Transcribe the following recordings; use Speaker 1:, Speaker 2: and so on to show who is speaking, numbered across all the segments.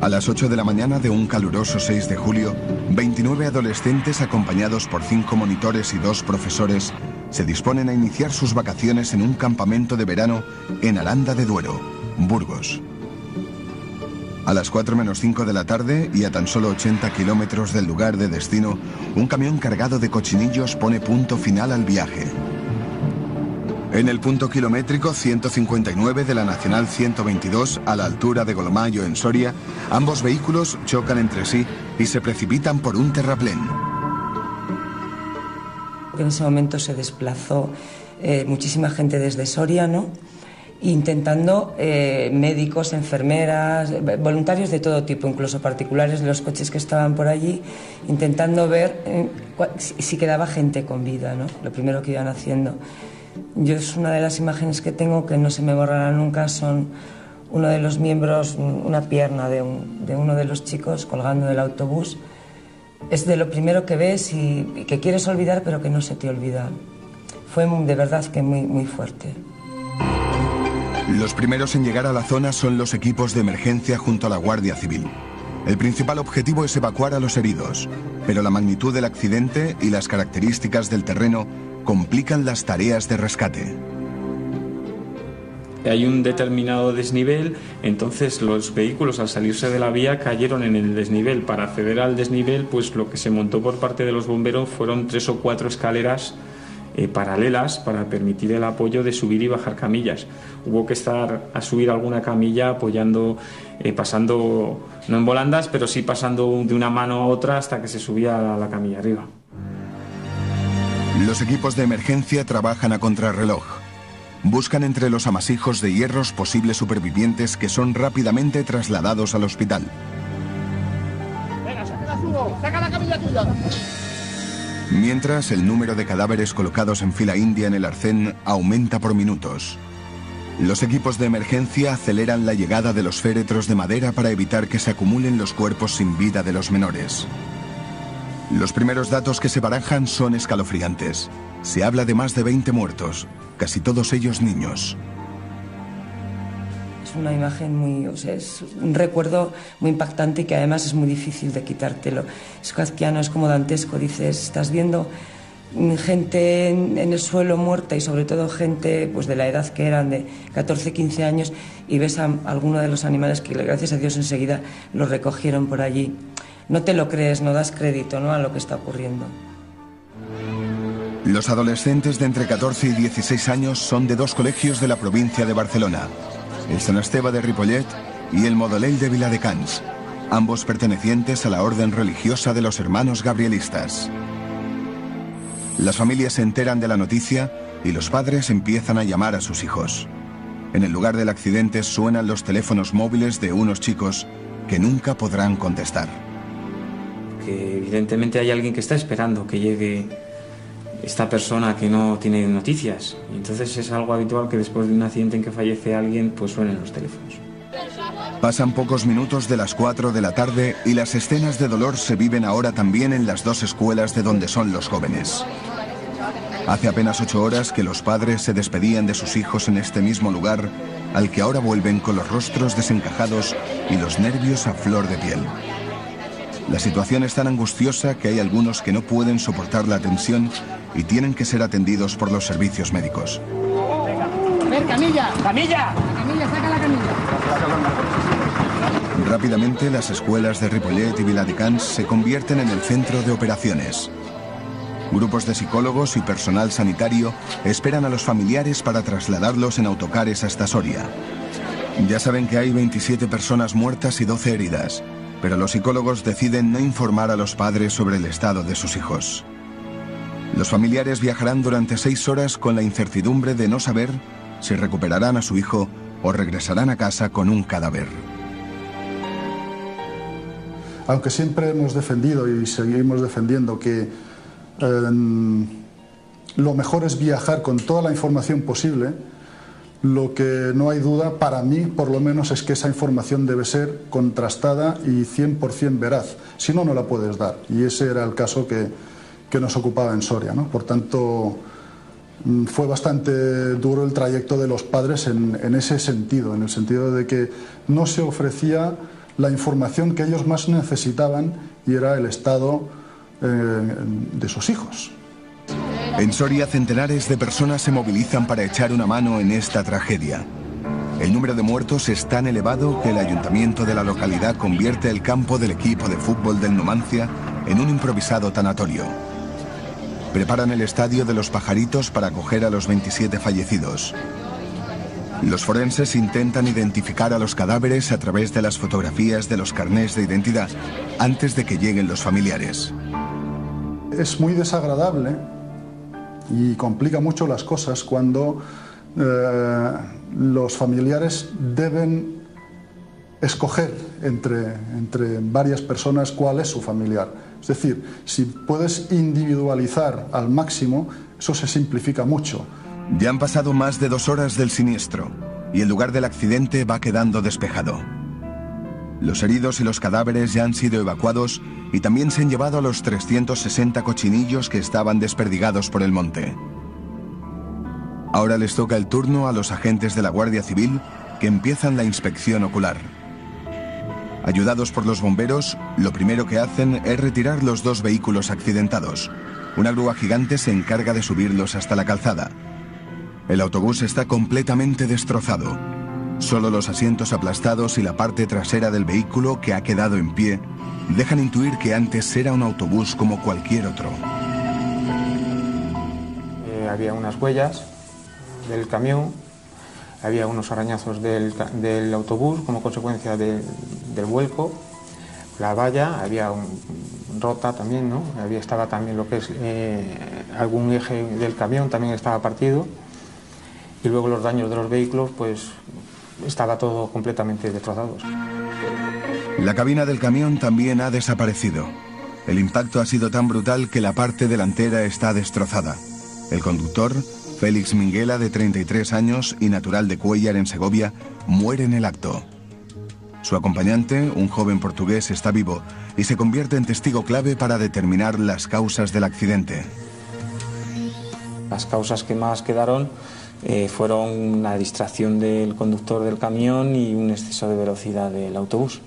Speaker 1: A las 8 de la mañana de un caluroso 6 de julio, 29 adolescentes acompañados por 5 monitores y 2 profesores se disponen a iniciar sus vacaciones en un campamento de verano en Aranda de Duero, Burgos. A las 4 menos 5 de la tarde y a tan solo 80 kilómetros del lugar de destino, un camión cargado de cochinillos pone punto final al viaje. En el punto kilométrico 159 de la Nacional 122, a la altura de Golmayo, en Soria, ambos vehículos chocan entre sí y se precipitan por un terraplén.
Speaker 2: En ese momento se desplazó muchísima gente desde Soria, ¿no? Intentando médicos, enfermeras, voluntarios de todo tipo, incluso particulares de los coches que estaban por allí, intentando ver si quedaba gente con vida, ¿no? Lo primero que iban haciendo. Yo, es una de las imágenes que tengo que no se me borrará nunca, son uno de los miembros, una pierna de uno de los chicos colgando del autobús. Es de lo primero que ves y que quieres olvidar, pero que no se te olvida. Fue de verdad que muy, muy fuerte.
Speaker 1: Los primeros en llegar a la zona son los equipos de emergencia junto a la Guardia Civil. El principal objetivo es evacuar a los heridos, pero la magnitud del accidente y las características del terreno complican las tareas de rescate.
Speaker 3: Hay un determinado desnivel, entonces los vehículos al salirse de la vía cayeron en el desnivel. Para acceder al desnivel, pues lo que se montó por parte de los bomberos fueron 3 o 4 escaleras paralelas para permitir el apoyo de subir y bajar camillas. Hubo que estar a subir alguna camilla apoyando, pasando, no en volandas, pero sí pasando de una mano a otra hasta que se subía a la camilla arriba.
Speaker 1: Los equipos de emergencia trabajan a contrarreloj. Buscan entre los amasijos de hierros posibles supervivientes que son rápidamente trasladados al hospital.
Speaker 4: Venga, saca la camilla tuya.
Speaker 1: Mientras, el número de cadáveres colocados en fila india en el arcén aumenta por minutos. Los equipos de emergencia aceleran la llegada de los féretros de madera para evitar que se acumulen los cuerpos sin vida de los menores. Los primeros datos que se barajan son escalofriantes. Se habla de más de 20 muertos, casi todos ellos niños.
Speaker 2: Es una imagen muy, o sea, es un recuerdo muy impactante y que además es muy difícil de quitártelo. Es kafkiano, es como dantesco, dices, estás viendo gente en el suelo muerta y sobre todo gente pues de la edad que eran, de 14, 15 años, y ves a alguno de los animales que gracias a Dios enseguida los recogieron por allí. No te lo crees, no das crédito, ¿no?, a lo que está ocurriendo.
Speaker 1: Los adolescentes de entre 14 y 16 años son de 2 colegios de la provincia de Barcelona, el Sant Esteve de Ripollet y el Modolell de Viladecans, ambos pertenecientes a la orden religiosa de los hermanos gabrielistas. Las familias se enteran de la noticia y los padres empiezan a llamar a sus hijos. En el lugar del accidente suenan los teléfonos móviles de unos chicos que nunca podrán contestar.
Speaker 3: Que evidentemente hay alguien que está esperando que llegue esta persona que no tiene noticias. Y entonces es algo habitual que después de un accidente en que fallece alguien, pues suenen los teléfonos.
Speaker 1: Pasan pocos minutos de las 4 de la tarde y las escenas de dolor se viven ahora también en las 2 escuelas de donde son los jóvenes. Hace apenas 8 horas que los padres se despedían de sus hijos en este mismo lugar, al que ahora vuelven con los rostros desencajados y los nervios a flor de piel. La situación es tan angustiosa que hay algunos que no pueden soportar la tensión y tienen que ser atendidos por los servicios médicos.
Speaker 4: A ver, camilla. ¡Camilla! La camilla, saca la camilla.
Speaker 1: Rápidamente, las escuelas de Ripollet y Viladecans se convierten en el centro de operaciones. Grupos de psicólogos y personal sanitario esperan a los familiares para trasladarlos en autocares hasta Soria. Ya saben que hay 27 personas muertas y 12 heridas, pero los psicólogos deciden no informar a los padres sobre el estado de sus hijos. Los familiares viajarán durante 6 horas con la incertidumbre de no saber si recuperarán a su hijo o regresarán a casa con un cadáver.
Speaker 5: Aunque siempre hemos defendido y seguimos defendiendo que lo mejor es viajar con toda la información posible, lo que no hay duda, para mí por lo menos, es que esa información debe ser contrastada y 100% veraz. Si no, no la puedes dar. Y ese era el caso que nos ocupaba en Soria, ¿no? Por tanto, fue bastante duro el trayecto de los padres en ese sentido, en el sentido de que no se ofrecía la información que ellos más necesitaban, y era el estado de sus hijos.
Speaker 1: En Soria, centenares de personas se movilizan para echar una mano en esta tragedia. El número de muertos es tan elevado que el ayuntamiento de la localidad convierte el campo del equipo de fútbol del Numancia en un improvisado tanatorio. Preparan el estadio de los Pajaritos para acoger a los 27 fallecidos. Los forenses intentan identificar a los cadáveres a través de las fotografías de los carnés de identidad antes de que lleguen los familiares.
Speaker 5: Es muy desagradable y complica mucho las cosas cuando los familiares deben escoger entre varias personas cuál es su familiar. Es decir, si puedes individualizar al máximo, eso se simplifica mucho.
Speaker 1: Ya han pasado más de 2 horas del siniestro y el lugar del accidente va quedando despejado. Los heridos y los cadáveres ya han sido evacuados y también se han llevado a los 360 cochinillos que estaban desperdigados por el monte. Ahora les toca el turno a los agentes de la Guardia Civil, que empiezan la inspección ocular. Ayudados por los bomberos, lo primero que hacen es retirar los 2 vehículos accidentados. Una grúa gigante se encarga de subirlos hasta la calzada. El autobús está completamente destrozado. Solo los asientos aplastados y la parte trasera del vehículo, que ha quedado en pie, dejan intuir que antes era un autobús como cualquier otro.
Speaker 3: Había unas huellas del camión, había unos arañazos del autobús como consecuencia del vuelco. La valla había rota también, ¿no? Estaba también lo que es algún eje del camión también estaba partido, y luego los daños de los vehículos, pues estaba todo completamente destrozado.
Speaker 1: La cabina del camión también ha desaparecido. El impacto ha sido tan brutal que la parte delantera está destrozada. El conductor, Félix Minguela, de 33 años y natural de Cuéllar, en Segovia, muere en el acto. Su acompañante, un joven portugués, está vivo y se convierte en testigo clave para determinar las causas del accidente.
Speaker 3: Las causas que más quedaron fueron la distracción del conductor del camión y un exceso de velocidad del autobús.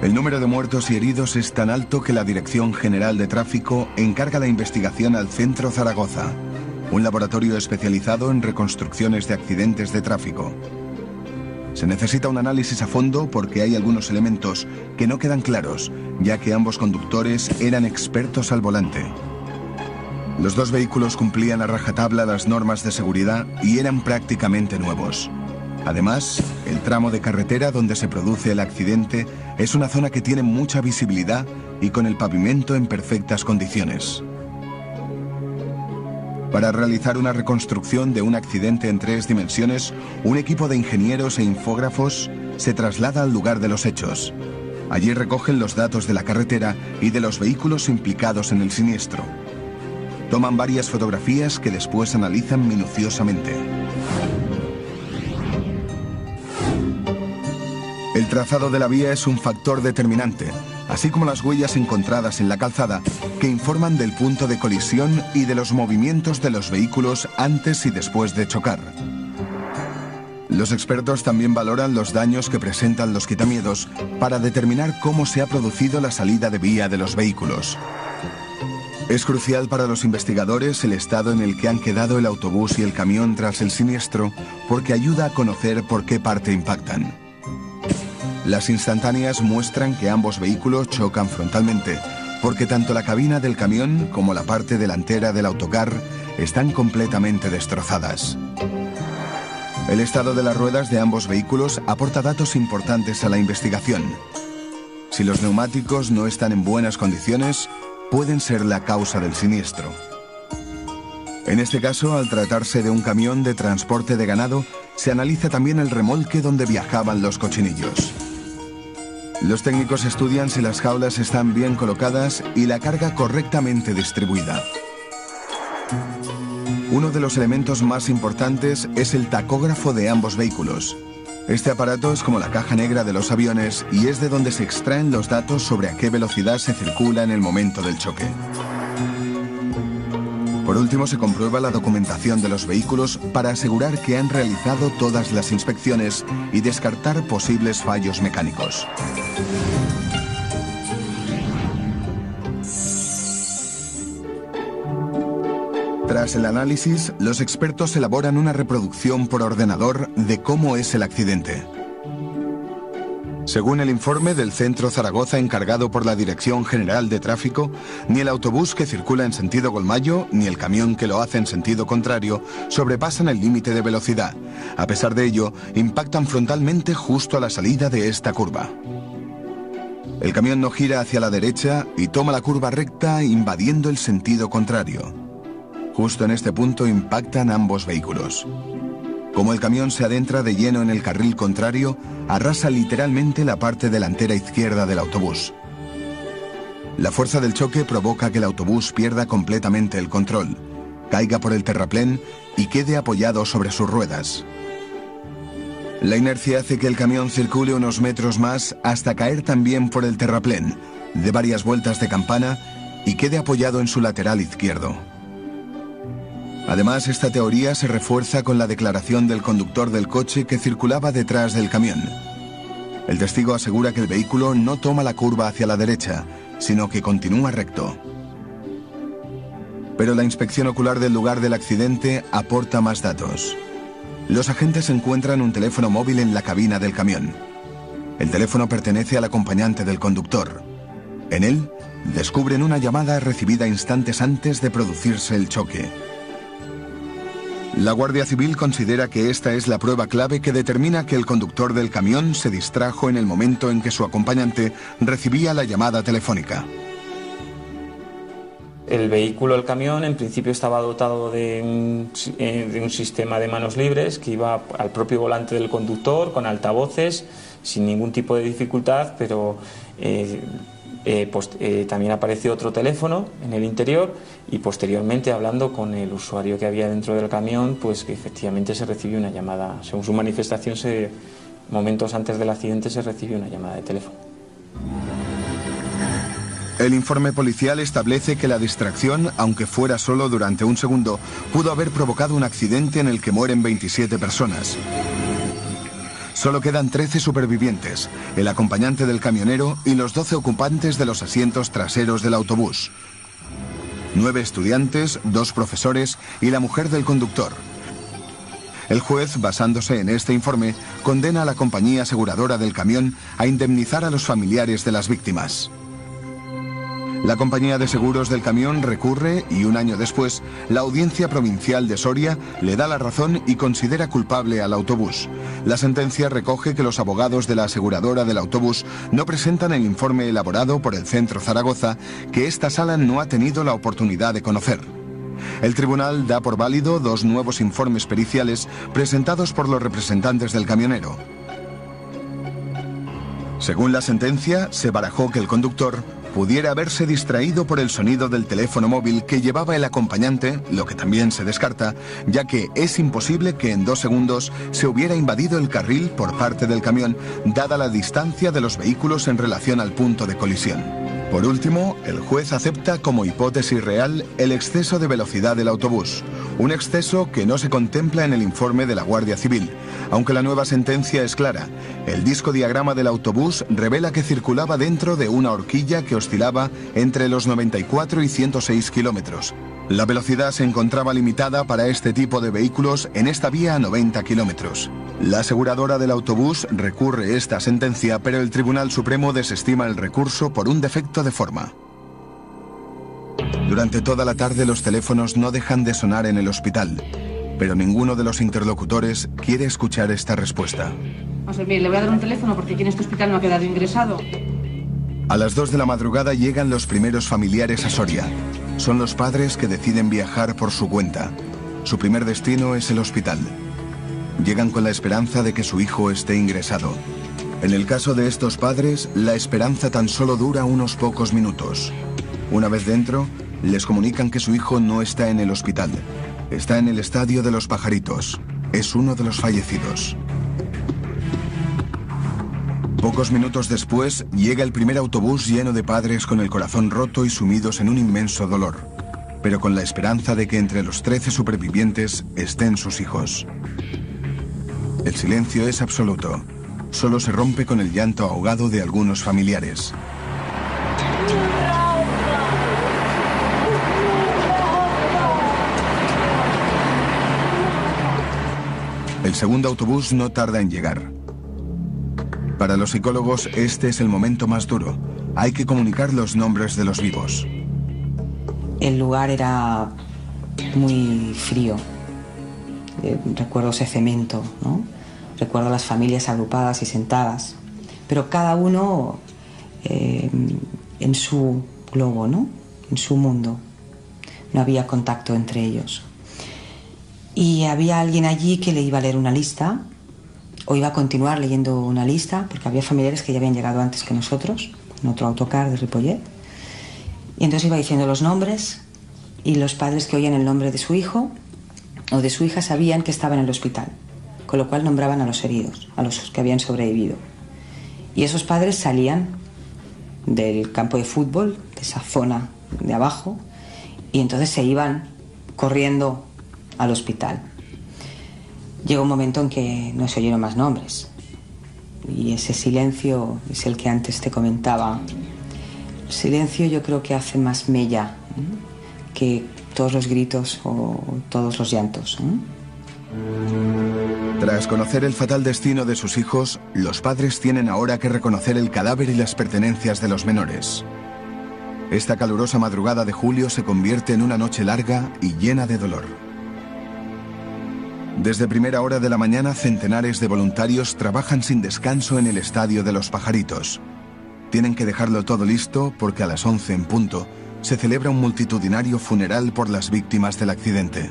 Speaker 1: El número de muertos y heridos es tan alto que la Dirección General de Tráfico encarga la investigación al Centro Zaragoza, un laboratorio especializado en reconstrucciones de accidentes de tráfico. Se necesita un análisis a fondo porque hay algunos elementos que no quedan claros, ya que ambos conductores eran expertos al volante. Los 2 vehículos cumplían a rajatabla las normas de seguridad y eran prácticamente nuevos. Además, el tramo de carretera donde se produce el accidente es una zona que tiene mucha visibilidad y con el pavimento en perfectas condiciones. Para realizar una reconstrucción de un accidente en 3 dimensiones, un equipo de ingenieros e infógrafos se traslada al lugar de los hechos. Allí recogen los datos de la carretera y de los vehículos implicados en el siniestro. Toman varias fotografías que después analizan minuciosamente. El trazado de la vía es un factor determinante, así como las huellas encontradas en la calzada, que informan del punto de colisión y de los movimientos de los vehículos antes y después de chocar. Los expertos también valoran los daños que presentan los quitamiedos para determinar cómo se ha producido la salida de vía de los vehículos. Es crucial para los investigadores el estado en el que han quedado el autobús y el camión tras el siniestro, porque ayuda a conocer por qué parte impactan. Las instantáneas muestran que ambos vehículos chocan frontalmente, porque tanto la cabina del camión como la parte delantera del autocar están completamente destrozadas. El estado de las ruedas de ambos vehículos aporta datos importantes a la investigación. Si los neumáticos no están en buenas condiciones, pueden ser la causa del siniestro. En este caso, al tratarse de un camión de transporte de ganado, se analiza también el remolque donde viajaban los cochinillos. Los técnicos estudian si las jaulas están bien colocadas y la carga correctamente distribuida. Uno de los elementos más importantes es el tacógrafo de ambos vehículos. Este aparato es como la caja negra de los aviones y es de donde se extraen los datos sobre a qué velocidad se circula en el momento del choque. Por último, se comprueba la documentación de los vehículos para asegurar que han realizado todas las inspecciones y descartar posibles fallos mecánicos. Tras el análisis, los expertos elaboran una reproducción por ordenador de cómo es el accidente. Según el informe del Centro Zaragoza encargado por la Dirección General de Tráfico, ni el autobús que circula en sentido Golmayo ni el camión que lo hace en sentido contrario sobrepasan el límite de velocidad. A pesar de ello, impactan frontalmente justo a la salida de esta curva. El camión no gira hacia la derecha y toma la curva recta invadiendo el sentido contrario. Justo en este punto impactan ambos vehículos. Como el camión se adentra de lleno en el carril contrario, arrasa literalmente la parte delantera izquierda del autobús. La fuerza del choque provoca que el autobús pierda completamente el control, caiga por el terraplén y quede apoyado sobre sus ruedas. La inercia hace que el camión circule unos metros más hasta caer también por el terraplén, dé varias vueltas de campana y quede apoyado en su lateral izquierdo. Además, esta teoría se refuerza con la declaración del conductor del coche que circulaba detrás del camión. El testigo asegura que el vehículo no toma la curva hacia la derecha, sino que continúa recto. Pero la inspección ocular del lugar del accidente aporta más datos. Los agentes encuentran un teléfono móvil en la cabina del camión. El teléfono pertenece al acompañante del conductor. En él, descubren una llamada recibida instantes antes de producirse el choque. La Guardia Civil considera que esta es la prueba clave que determina que el conductor del camión se distrajo en el momento en que su acompañante recibía la llamada telefónica.
Speaker 3: El vehículo, el camión, en principio estaba dotado de un sistema de manos libres que iba al propio volante del conductor, con altavoces, sin ningún tipo de dificultad, pero también apareció otro teléfono en el interior y posteriormente, hablando con el usuario que había dentro del camión, pues que efectivamente se recibió una llamada. Según su manifestación, momentos antes del accidente se recibió una llamada de teléfono.
Speaker 1: El informe policial establece que la distracción, aunque fuera solo durante un segundo, pudo haber provocado un accidente en el que mueren 27 personas. Solo quedan 13 supervivientes, el acompañante del camionero y los 12 ocupantes de los asientos traseros del autobús. 9 estudiantes, 2 profesores y la mujer del conductor. El juez, basándose en este informe, condena a la compañía aseguradora del camión a indemnizar a los familiares de las víctimas. La compañía de seguros del camión recurre y un año después, la Audiencia Provincial de Soria le da la razón y considera culpable al autobús. La sentencia recoge que los abogados de la aseguradora del autobús no presentan el informe elaborado por el Centro Zaragoza que esta sala no ha tenido la oportunidad de conocer. El tribunal da por válido 2 nuevos informes periciales presentados por los representantes del camionero. Según la sentencia, se barajó que el conductor pudiera haberse distraído por el sonido del teléfono móvil que llevaba el acompañante, lo que también se descarta, ya que es imposible que en 2 segundos se hubiera invadido el carril por parte del camión, dada la distancia de los vehículos en relación al punto de colisión. Por último, el juez acepta como hipótesis real el exceso de velocidad del autobús, un exceso que no se contempla en el informe de la Guardia Civil, aunque la nueva sentencia es clara. El discodiagrama del autobús revela que circulaba dentro de una horquilla que oscilaba entre los 94 y 106 kilómetros. La velocidad se encontraba limitada para este tipo de vehículos en esta vía a 90 kilómetros. La aseguradora del autobús recurre esta sentencia, pero el Tribunal Supremo desestima el recurso por un defecto de forma. Durante toda la tarde los teléfonos no dejan de sonar en el hospital, pero ninguno de los interlocutores quiere escuchar esta respuesta.
Speaker 6: O sea, mire, le voy a dar un teléfono porque aquí en este hospital no ha quedado ingresado.
Speaker 1: A las 2 de la madrugada llegan los primeros familiares a Soria. Son los padres que deciden viajar por su cuenta. Su primer destino es el hospital. Llegan con la esperanza de que su hijo esté ingresado. En el caso de estos padres, la esperanza tan solo dura unos pocos minutos. Una vez dentro, les comunican que su hijo no está en el hospital. Está en el estadio de los Pajaritos. Es uno de los fallecidos. Pocos minutos después, llega el primer autobús lleno de padres con el corazón roto y sumidos en un inmenso dolor. pero con la esperanza de que entre los 13 supervivientes estén sus hijos. El silencio es absoluto. Solo se rompe con el llanto ahogado de algunos familiares. El segundo autobús no tarda en llegar. Para los psicólogos, este es el momento más duro. Hay que comunicar los nombres de los vivos.
Speaker 7: El lugar era muy frío. Recuerdo ese cemento, ¿no? Recuerdo las familias agrupadas y sentadas, pero cada uno en su globo, ¿no? En su mundo. No había contacto entre ellos. Y había alguien allí que le iba a leer una lista, o iba a continuar leyendo una lista, porque había familiares que ya habían llegado antes que nosotros, en otro autocar de Ripollet. Y entonces iba diciendo los nombres, y los padres que oían el nombre de su hijo o de su hija sabían que estaba en el hospital, con lo cual nombraban a los heridos, a los que habían sobrevivido. Y esos padres salían del campo de fútbol, de esa zona de abajo, y entonces se iban corriendo al hospital. Llegó un momento en que no se oyeron más nombres, y ese silencio es el que antes te comentaba. El silencio yo creo que hace más mella, ¿eh?, que todos los gritos o todos los llantos, ¿eh?
Speaker 1: Tras conocer el fatal destino de sus hijos, los padres tienen ahora que reconocer el cadáver y las pertenencias de los menores. Esta calurosa madrugada de julio se convierte en una noche larga y llena de dolor. Desde primera hora de la mañana, centenares de voluntarios trabajan sin descanso en el estadio de Los Pajaritos. Tienen que dejarlo todo listo porque a las 11 en punto se celebra un multitudinario funeral por las víctimas del accidente.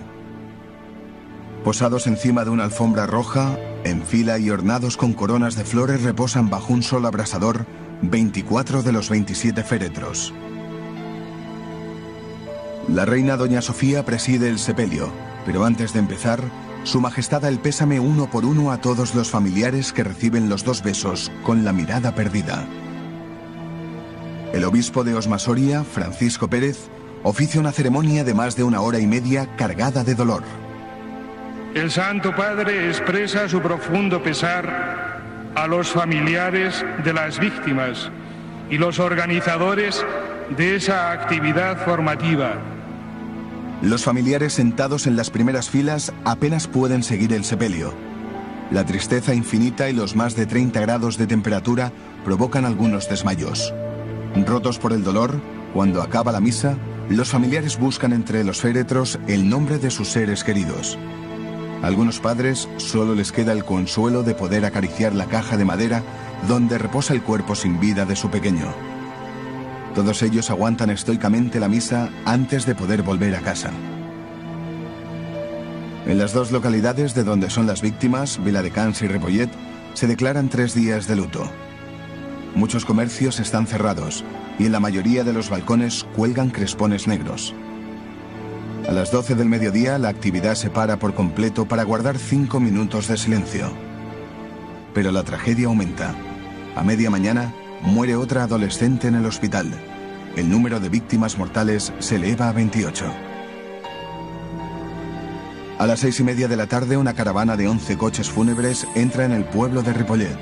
Speaker 1: Posados encima de una alfombra roja, en fila y ornados con coronas de flores, reposan bajo un sol abrasador 24 de los 27 féretros. La reina doña Sofía preside el sepelio, pero antes de empezar, Su Majestad da el pésame uno por uno a todos los familiares que reciben los 2 besos con la mirada perdida. El obispo de Osma-Soria, Francisco Pérez, oficia una ceremonia de más de 1 hora y media cargada de dolor.
Speaker 8: El Santo Padre expresa su profundo pesar a los familiares de las víctimas y los organizadores de esa actividad formativa.
Speaker 1: Los familiares sentados en las primeras filas apenas pueden seguir el sepelio. La tristeza infinita y los más de 30 grados de temperatura provocan algunos desmayos. Rotos por el dolor, cuando acaba la misa, los familiares buscan entre los féretros el nombre de sus seres queridos. A algunos padres solo les queda el consuelo de poder acariciar la caja de madera donde reposa el cuerpo sin vida de su pequeño. Todos ellos aguantan estoicamente la misa antes de poder volver a casa. En las 2 localidades de donde son las víctimas, Viladecans y Ripollet, se declaran 3 días de luto. Muchos comercios están cerrados y en la mayoría de los balcones cuelgan crespones negros. A las 12 del mediodía la actividad se para por completo para guardar 5 minutos de silencio. Pero la tragedia aumenta. A media mañana muere otra adolescente en el hospital. El número de víctimas mortales se eleva a 28. A las 6:30 de la tarde una caravana de 11 coches fúnebres entra en el pueblo de Ripollet.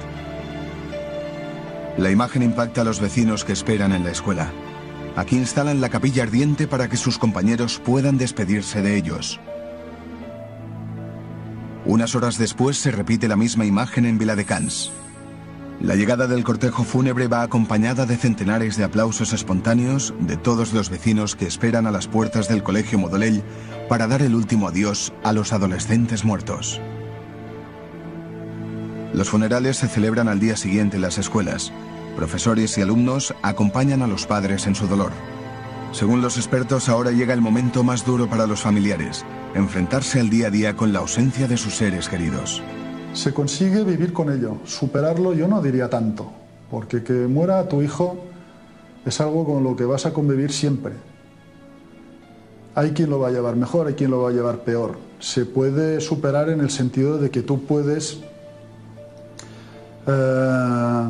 Speaker 1: La imagen impacta a los vecinos que esperan en la escuela. Aquí instalan la capilla ardiente para que sus compañeros puedan despedirse de ellos. Unas horas después se repite la misma imagen en Viladecans. La llegada del cortejo fúnebre va acompañada de centenares de aplausos espontáneos de todos los vecinos que esperan a las puertas del Colegio Modolell para dar el último adiós a los adolescentes muertos. Los funerales se celebran al día siguiente en las escuelas. Profesores y alumnos acompañan a los padres en su dolor. Según los expertos, ahora llega el momento más duro para los familiares, enfrentarse al día a día con la ausencia de sus seres queridos.
Speaker 5: Se consigue vivir con ello, superarlo yo no diría tanto, porque que muera tu hijo es algo con lo que vas a convivir siempre. Hay quien lo va a llevar mejor, hay quien lo va a llevar peor. Se puede superar en el sentido de que tú puedes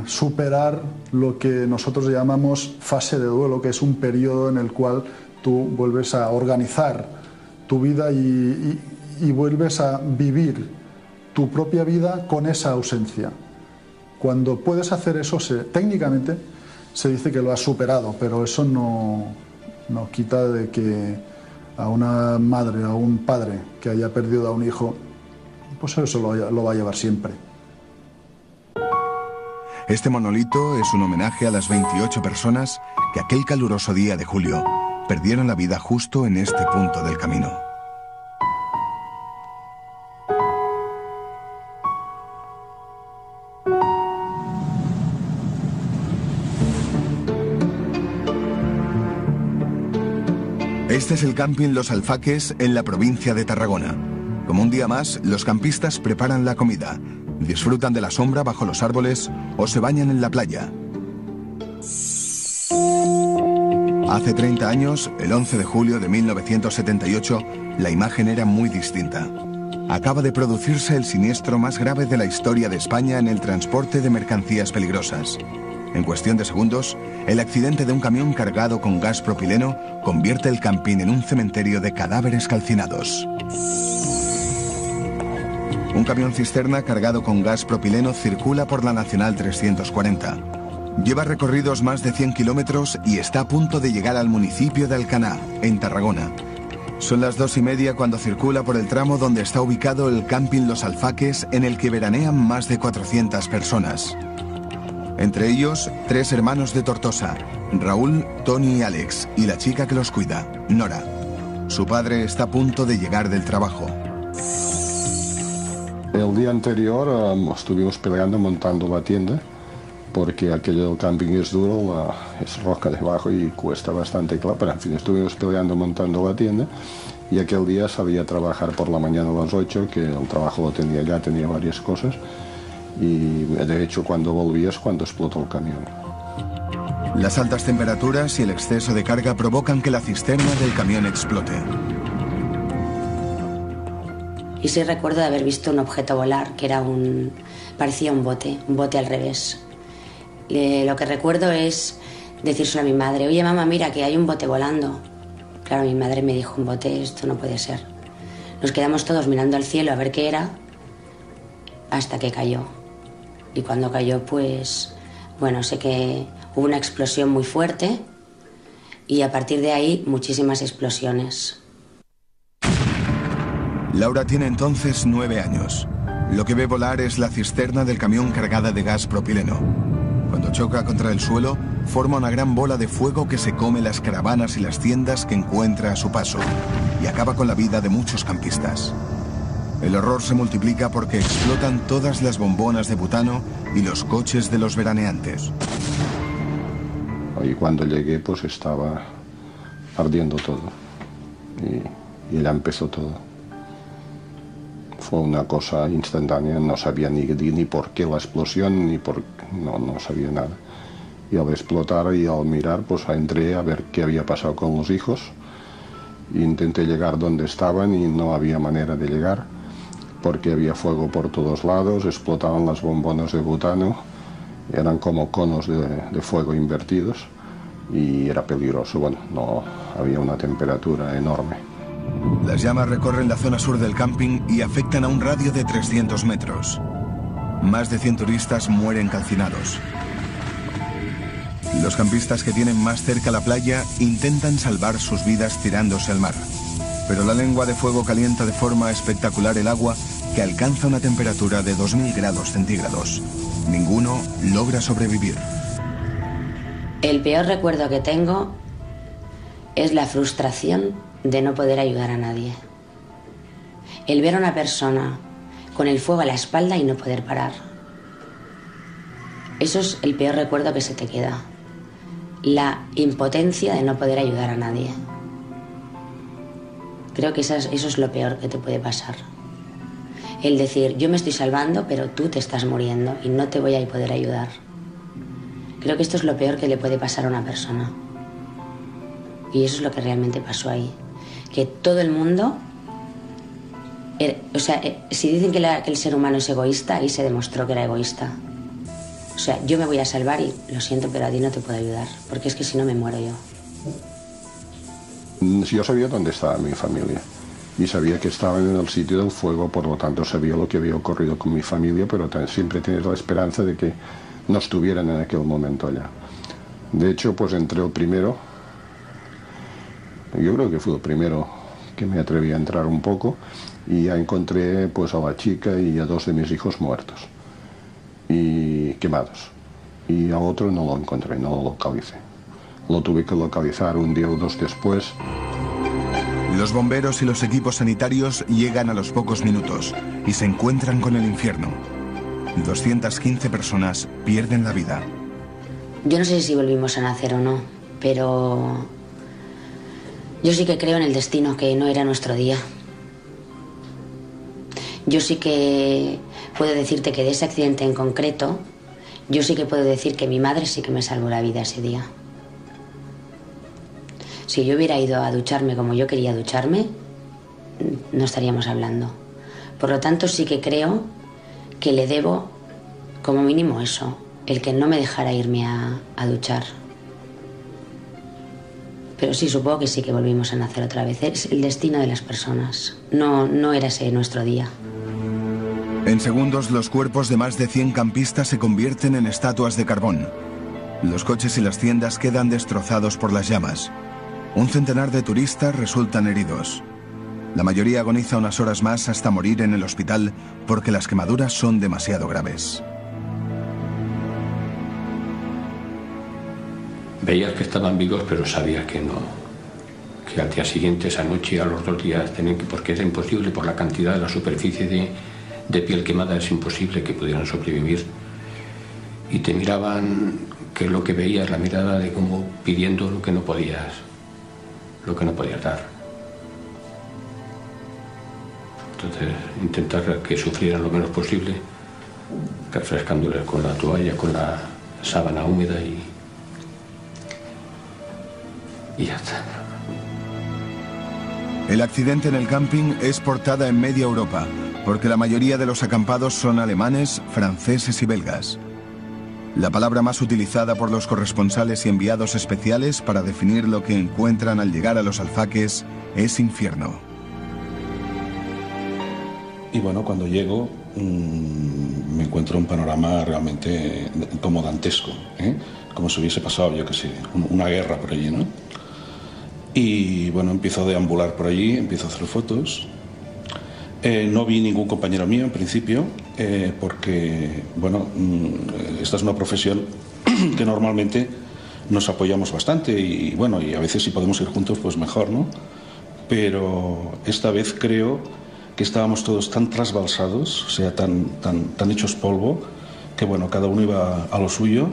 Speaker 5: superar lo que nosotros llamamos fase de duelo, que es un periodo en el cual tú vuelves a organizar tu vida y vuelves a vivir tu propia vida con esa ausencia. Cuando puedes hacer eso, técnicamente se dice que lo has superado, pero eso no quita de que a una madre o a un padre que haya perdido a un hijo, pues eso lo va a llevar siempre.
Speaker 1: Este monolito es un homenaje a las 28 personas que aquel caluroso día de julio perdieron la vida justo en este punto del camino. Este es el camping Los Alfaques en la provincia de Tarragona. Como un día más, los campistas preparan la comida, disfrutan de la sombra bajo los árboles o se bañan en la playa. Hace 30 años, el 11 de julio de 1978, la imagen era muy distinta. Acaba de producirse el siniestro más grave de la historia de España en el transporte de mercancías peligrosas. En cuestión de segundos, el accidente de un camión cargado con gas propileno convierte el camping en un cementerio de cadáveres calcinados. Un camión cisterna cargado con gas propileno circula por la Nacional 340. Lleva recorridos más de 100 kilómetros y está a punto de llegar al municipio de Alcanar, en Tarragona. Son las 2:30 cuando circula por el tramo donde está ubicado el camping Los Alfaques, en el que veranean más de 400 personas. Entre ellos, 3 hermanos de Tortosa, Raúl, Tony y Alex, y la chica que los cuida, Nora. Su padre está a punto de llegar del trabajo.
Speaker 9: El día anterior estuvimos peleando montando la tienda, porque aquello del camping es duro, es roca debajo y cuesta bastante, claro, pero en fin, estuvimos peleando montando la tienda, y aquel día salí a trabajar por la mañana a las 8, que el trabajo lo tenía ya, tenía varias cosas, y de hecho cuando volví es cuando explotó el camión.
Speaker 1: Las altas temperaturas y el exceso de carga provocan que la cisterna del camión explote.
Speaker 10: Y sí recuerdo de haber visto un objeto volar, que era parecía un bote al revés. Lo que recuerdo es decírselo a mi madre: oye mamá, mira que hay un bote volando. Claro, mi madre me dijo: un bote, esto no puede ser. Nos quedamos todos mirando al cielo a ver qué era, hasta que cayó. Y cuando cayó, pues, bueno, sé que hubo una explosión muy fuerte y a partir de ahí muchísimas explosiones.
Speaker 1: Laura tiene entonces 9 años. Lo que ve volar es la cisterna del camión cargada de gas propileno. Cuando choca contra el suelo, forma una gran bola de fuego que se come las caravanas y las tiendas que encuentra a su paso y acaba con la vida de muchos campistas. El horror se multiplica porque explotan todas las bombonas de butano y los coches de los veraneantes.
Speaker 9: Y cuando llegué, pues estaba ardiendo todo. Y ya empezó todo. Fue una cosa instantánea, no sabía ni por qué la explosión, no sabía nada. Y al explotar y al mirar, pues entré a ver qué había pasado con los hijos. Intenté llegar donde estaban y no había manera de llegar, porque había fuego por todos lados, explotaban las bombonas de butano, eran como conos de fuego invertidos y era peligroso. Bueno, no había una temperatura enorme.
Speaker 1: Las llamas recorren la zona sur del camping y afectan a un radio de 300 metros. Más de 100 turistas mueren calcinados. Los campistas que tienen más cerca la playa intentan salvar sus vidas tirándose al mar. Pero la lengua de fuego calienta de forma espectacular el agua, que alcanza una temperatura de 2000 grados centígrados. Ninguno logra sobrevivir.
Speaker 10: El peor recuerdo que tengo es la frustración de no poder ayudar a nadie. El ver a una persona con el fuego a la espalda y no poder parar. Eso es el peor recuerdo que se te queda. La impotencia de no poder ayudar a nadie. Creo que eso es lo peor que te puede pasar. El decir, yo me estoy salvando, pero tú te estás muriendo y no te voy a poder ayudar. Creo que esto es lo peor que le puede pasar a una persona. Y eso es lo que realmente pasó ahí. Que todo el mundo... si dicen que el ser humano es egoísta, ahí se demostró que era egoísta. O sea, yo me voy a salvar y lo siento, pero a ti no te puedo ayudar, porque es que si no me muero yo.
Speaker 9: Yo sabía dónde estaba mi familia y sabía que estaban en el sitio del fuego, por lo tanto sabía lo que había ocurrido con mi familia, pero siempre tienes la esperanza de que no estuvieran en aquel momento allá. De hecho, pues entré el primero, yo creo que fue el primero que me atreví a entrar un poco, y ya encontré pues a la chica y a 2 de mis hijos muertos y quemados, y a otro no lo encontré, no lo localicé. Lo tuve que localizar un día o 2 después.
Speaker 1: Los bomberos y los equipos sanitarios llegan a los pocos minutos y se encuentran con el infierno. 215 personas pierden la vida.
Speaker 10: Yo no sé si volvimos a nacer o no, pero yo sí que creo en el destino, que no era nuestro día. Yo sí que puedo decirte que de ese accidente en concreto, yo sí que puedo decir que mi madre sí que me salvó la vida ese día. Si yo hubiera ido a ducharme como yo quería ducharme, no estaríamos hablando. Por lo tanto, sí que creo que le debo, como mínimo eso, el que no me dejara irme a duchar. Pero sí, supongo que sí que volvimos a nacer otra vez. Es el destino de las personas. No era ese nuestro día.
Speaker 1: En segundos, los cuerpos de más de 100 campistas se convierten en estatuas de carbón. Los coches y las tiendas quedan destrozados por las llamas. Un centenar de turistas resultan heridos. La mayoría agoniza unas horas más hasta morir en el hospital porque las quemaduras son demasiado graves.
Speaker 11: Veías que estaban vivos, pero sabías que no. Que al día siguiente, esa noche, a los 2 días, tenían que, porque era imposible por la cantidad de la superficie de piel quemada, es imposible que pudieran sobrevivir. Y te miraban, que lo que veías, la mirada de como pidiendo lo que no podías dar. Entonces, intentar que sufrieran lo menos posible, refrescándoles con la toalla, con la sábana húmeda y ya está.
Speaker 1: El accidente en el camping es portada en media Europa, porque la mayoría de los acampados son alemanes, franceses y belgas. La palabra más utilizada por los corresponsales y enviados especiales para definir lo que encuentran al llegar a los alfaques es infierno.
Speaker 12: Y bueno, cuando llego me encuentro un panorama realmente como dantesco, como si hubiese pasado, yo qué sé, una guerra por allí, ¿no? Y bueno, empiezo a deambular por allí, empiezo a hacer fotos. No vi ningún compañero mío en principio, porque, bueno, esta es una profesión que normalmente nos apoyamos bastante y, bueno, y a veces si podemos ir juntos, pues mejor, ¿no? Pero esta vez creo que estábamos todos tan trasbalsados, o sea, tan hechos polvo, que, bueno, cada uno iba a lo suyo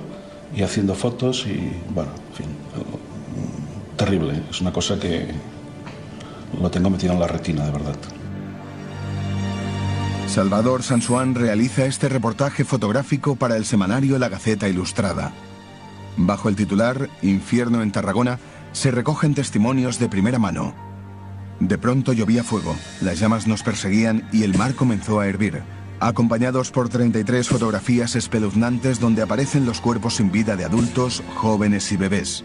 Speaker 12: y haciendo fotos y, bueno, en fin, terrible. Es una cosa que lo tengo metido en la retina, de verdad.
Speaker 1: Salvador Sansuán realiza este reportaje fotográfico para el semanario La Gaceta Ilustrada. Bajo el titular Infierno en Tarragona se recogen testimonios de primera mano. De pronto llovía fuego, las llamas nos perseguían y el mar comenzó a hervir, acompañados por 33 fotografías espeluznantes donde aparecen los cuerpos sin vida de adultos, jóvenes y bebés.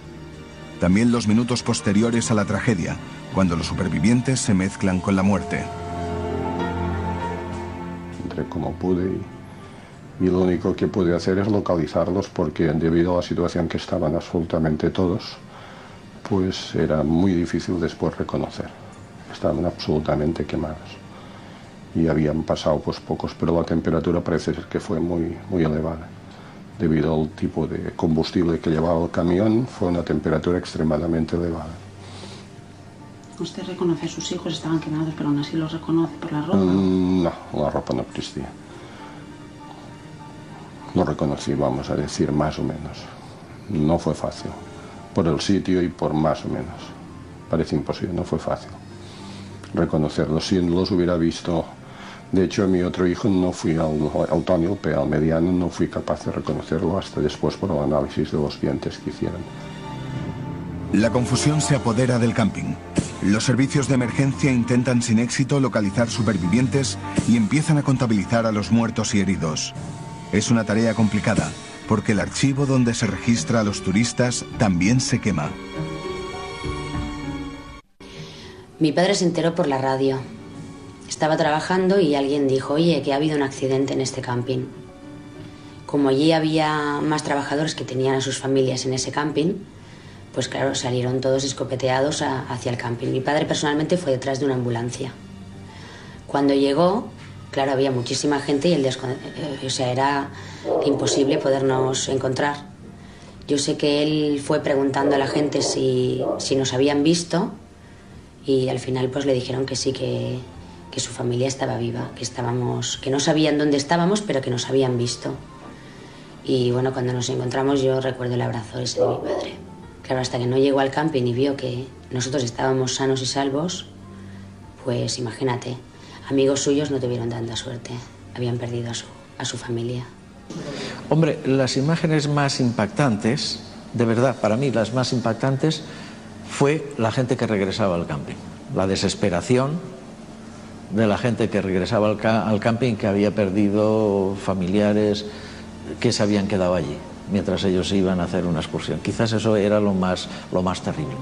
Speaker 1: También los minutos posteriores a la tragedia, cuando los supervivientes se mezclan con la muerte.
Speaker 9: Entré como pude y lo único que pude hacer es localizarlos, porque debido a la situación que estaban absolutamente todos, pues era muy difícil después reconocer. Estaban absolutamente quemados y habían pasado pues pocos, pero la temperatura parece ser que fue muy elevada. Debido al tipo de combustible que llevaba el camión, fue una temperatura extremadamente elevada.
Speaker 6: ¿Usted reconoce a sus hijos? Estaban quemados, pero aún así los reconoce por la ropa.
Speaker 9: No, la ropa no existía. Lo reconocí, vamos a decir, más o menos. No fue fácil, por el sitio y por más o menos. Parece imposible, no fue fácil reconocerlos. Si no los hubiera visto, de hecho, a mi otro hijo no fui al Tony, al mediano, no fui capaz de reconocerlo hasta después por el análisis de los dientes que hicieron.
Speaker 1: La confusión se apodera del camping. Los servicios de emergencia intentan sin éxito localizar supervivientes y empiezan a contabilizar a los muertos y heridos. Es una tarea complicada, porque el archivo donde se registra a los turistas también se quema.
Speaker 10: Mi padre se enteró por la radio. Estaba trabajando y alguien dijo, oye, que ha habido un accidente en este camping. Como allí había más trabajadores que tenían a sus familias en ese camping, pues claro, salieron todos escopeteados hacia el camping. Mi padre personalmente fue detrás de una ambulancia. Cuando llegó, claro, había muchísima gente y era imposible podernos encontrar. Yo sé que él fue preguntando a la gente si nos habían visto y al final pues le dijeron que sí, que su familia estaba viva, que no sabían dónde estábamos, pero que nos habían visto. Y bueno, cuando nos encontramos yo recuerdo el abrazo ese de mi padre. Claro, hasta que no llegó al camping y vio que nosotros estábamos sanos y salvos, pues imagínate, amigos suyos no tuvieron tanta suerte, habían perdido a su familia.
Speaker 13: Hombre, las imágenes más impactantes, de verdad, para mí las más impactantes, fue la gente que regresaba al camping, la desesperación de la gente que regresaba al camping, que había perdido familiares que se habían quedado allí mientras ellos iban a hacer una excursión. Quizás eso era lo más terrible.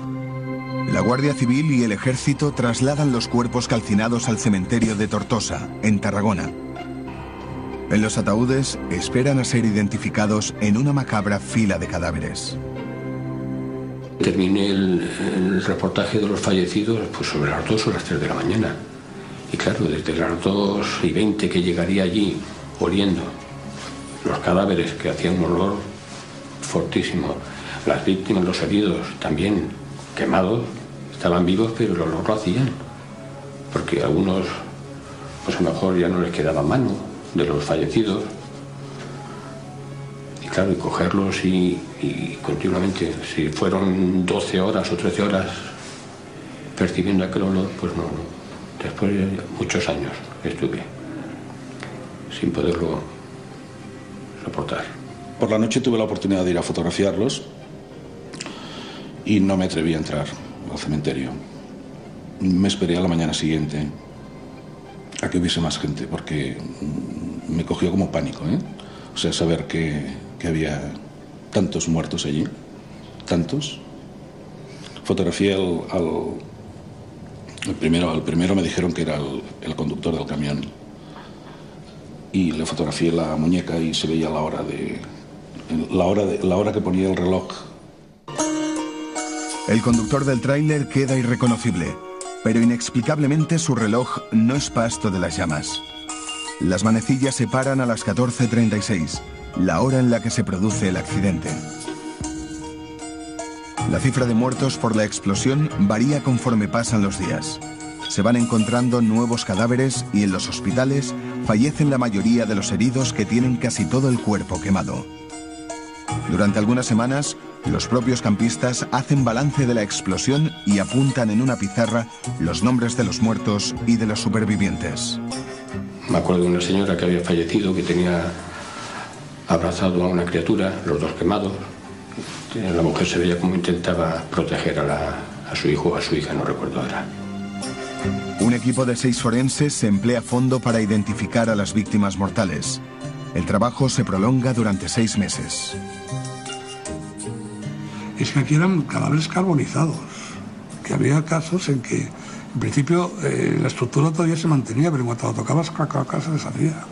Speaker 1: La Guardia Civil y el Ejército trasladan los cuerpos calcinados al cementerio de Tortosa, en Tarragona. En los ataúdes esperan a ser identificados en una macabra fila de cadáveres.
Speaker 11: Terminé el reportaje de los fallecidos pues sobre las 2 o las 3 de la mañana. Y claro, desde las 2:20 que llegaría allí, oliendo los cadáveres que hacían un olor fortísimo, las víctimas, los heridos también quemados, estaban vivos, pero el olor lo hacían. Porque a algunos, pues a lo mejor ya no les quedaba mano de los fallecidos. Y claro, y cogerlos y continuamente, si fueron 12 horas o 13 horas percibiendo aquel olor, pues no. Después de muchos años estuve sin poderlo soportar.
Speaker 12: Por la noche tuve la oportunidad de ir a fotografiarlos y no me atreví a entrar al cementerio. Me esperé a la mañana siguiente a que hubiese más gente, porque me cogió como pánico, ¿eh? O sea, saber que había tantos muertos allí, tantos. Fotografié el primero me dijeron que era el conductor del camión. Y le fotografié la muñeca y se veía la hora que ponía el reloj.
Speaker 1: El conductor del tráiler queda irreconocible, pero inexplicablemente su reloj no es pasto de las llamas. Las manecillas se paran a las 14:36, la hora en la que se produce el accidente. La cifra de muertos por la explosión varía conforme pasan los días. Se van encontrando nuevos cadáveres y en los hospitales fallecen la mayoría de los heridos, que tienen casi todo el cuerpo quemado. Durante algunas semanas, los propios campistas hacen balance de la explosión y apuntan en una pizarra los nombres de los muertos y de los supervivientes.
Speaker 11: Me acuerdo de una señora que había fallecido, que tenía abrazado a una criatura, los dos quemados. La mujer se veía como intentaba proteger a su hijo o a su hija, no recuerdo ahora.
Speaker 1: Un equipo de 6 forenses se emplea a fondo para identificar a las víctimas mortales. El trabajo se prolonga durante 6 meses.
Speaker 14: Es que aquí eran cadáveres carbonizados, que había casos en que, en principio, la estructura todavía se mantenía, pero en cuanto lo tocabas, se deshacía.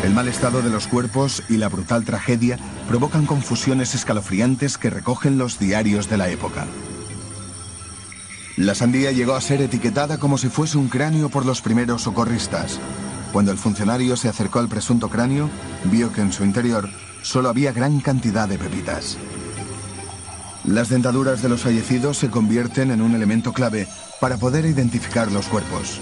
Speaker 1: El mal estado de los cuerpos y la brutal tragedia provocan confusiones escalofriantes que recogen los diarios de la época. La sandía llegó a ser etiquetada como si fuese un cráneo por los primeros socorristas. Cuando el funcionario se acercó al presunto cráneo, vio que en su interior solo había gran cantidad de pepitas. Las dentaduras de los fallecidos se convierten en un elemento clave para poder identificar los cuerpos.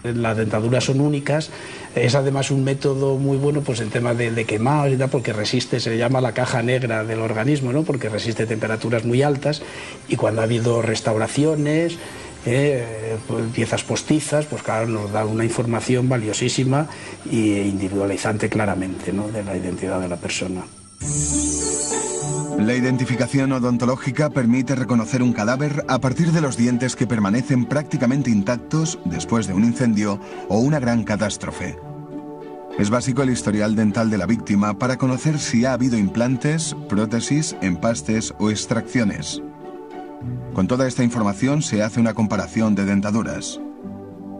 Speaker 15: Las dentaduras son únicas, es además un método muy bueno pues en temas de quemados y tal, porque resiste, se le llama la caja negra del organismo, ¿no? Porque resiste temperaturas muy altas, y cuando ha habido restauraciones, piezas postizas, pues claro, nos da una información valiosísima e individualizante claramente, ¿no? De la identidad de la persona.
Speaker 1: La identificación odontológica permite reconocer un cadáver a partir de los dientes que permanecen prácticamente intactos después de un incendio o una gran catástrofe. Es básico el historial dental de la víctima para conocer si ha habido implantes, prótesis, empastes o extracciones. Con toda esta información se hace una comparación de dentaduras.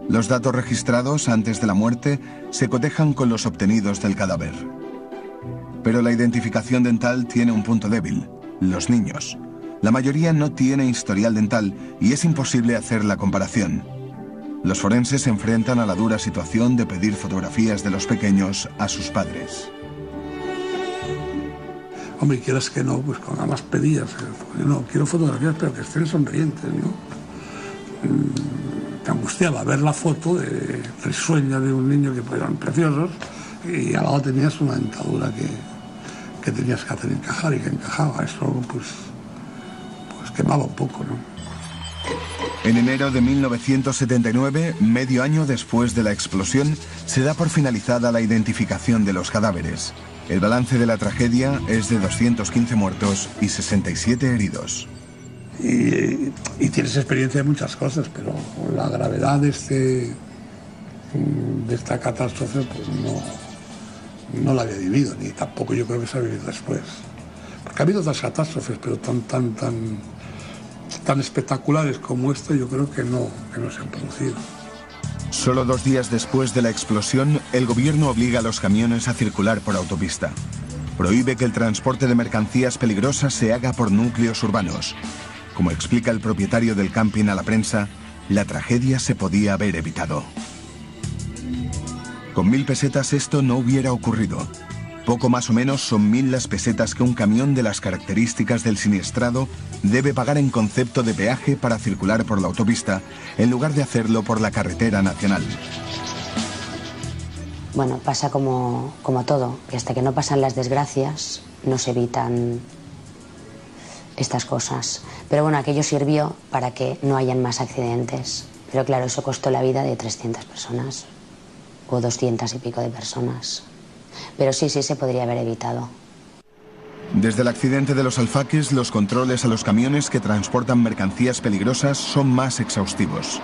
Speaker 1: Los datos registrados antes de la muerte se cotejan con los obtenidos del cadáver. Pero la identificación dental tiene un punto débil: los niños. La mayoría no tiene historial dental y es imposible hacer la comparación. Los forenses se enfrentan a la dura situación de pedir fotografías de los pequeños a sus padres.
Speaker 14: Hombre, quieras que no, pues con nada más pedías. No, quiero fotografías, pero que estén sonrientes, ¿no? Te angustiaba ver la foto de risueña de un niño que eran preciosos y al lado tenías una dentadura que tenías que hacer encajar y que encajaba. Eso, pues quemaba un poco, ¿no?
Speaker 1: En enero de 1979, medio año después de la explosión, se da por finalizada la identificación de los cadáveres. El balance de la tragedia es de 215 muertos y 67 heridos.
Speaker 14: Y tienes experiencia de muchas cosas, pero la gravedad de esta catástrofe pues no la había vivido, ni tampoco yo creo que se ha vivido después. Porque ha habido otras catástrofes, pero tan espectaculares como esta, yo creo que no se han producido.
Speaker 1: Solo 2 días después de la explosión, el gobierno obliga a los camiones a circular por autopista. Prohíbe que el transporte de mercancías peligrosas se haga por núcleos urbanos. Como explica el propietario del camping a la prensa, la tragedia se podía haber evitado. Con 1000 pesetas esto no hubiera ocurrido. Poco más o menos son 1000 las pesetas que un camión de las características del siniestrado debe pagar en concepto de peaje para circular por la autopista, en lugar de hacerlo por la carretera nacional.
Speaker 10: Bueno, pasa como todo, que hasta que no pasan las desgracias no se evitan estas cosas. Pero bueno, aquello sirvió para que no hayan más accidentes. Pero claro, eso costó la vida de 300 personas o 200 y pico de personas. Pero sí se podría haber evitado.
Speaker 1: Desde el accidente de los Alfaques, los controles a los camiones que transportan mercancías peligrosas son más exhaustivos.